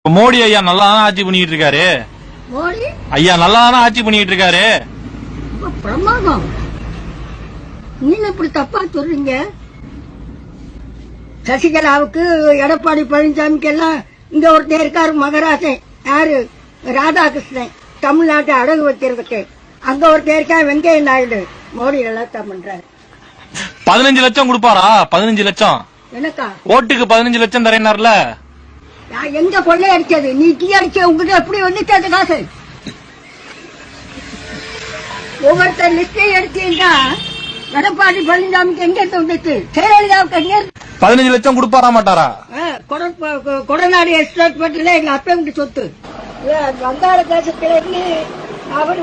மோடி ஐயா நல்லா ஆட்சி பண்ணிட்டு இருக்காரு. மோடி ஐயா நல்லா ஆட்சி பண்ணிட்டு இருக்காரு. பிரமாதம். நீங்க இப்படி தப்பா சொல்றீங்க. சசிகலாவுக்கு எடப்பாடி பழனிசாமிக்கு எல்லாம் இங்க ஒருத்தர் இருக்காரு மகராஜன், யாரு ராதாகிருஷ்ணன், தமிழ்நாட்டை அடகு வைக்கிறதுக்கு. அங்க ஒருத்தர் இருக்கா வெங்கையா நாயுடு. மோடி நல்லா தான் பண்றாரு. 15 லட்சம் கொடுப்பாரா? 15 லட்சம் எனக்கா? ஓட்டுக்கு 15 லட்சம் தரேனார்ல. எங்க கொள்ளை அடிச்சது? நீ டீ அடிச்ச உங்ககிட்ட எப்படி வந்துச்சு காசு? ஒவ்வொருத்தர் லிஸ்டையும் எடுத்தீங்கன்னா எடப்பாடி பழனிசாமிக்கு எங்க வந்துச்சு? ஜெயலலிதாவுக்கு எங்க? 15 லட்சம் கொடுப்பாரா மாட்டாரா? கொடநாடு எஸ்டேட் பட்டியல எங்க அப்பா சொத்து வங்காள தேசத்துல இருந்து அவர்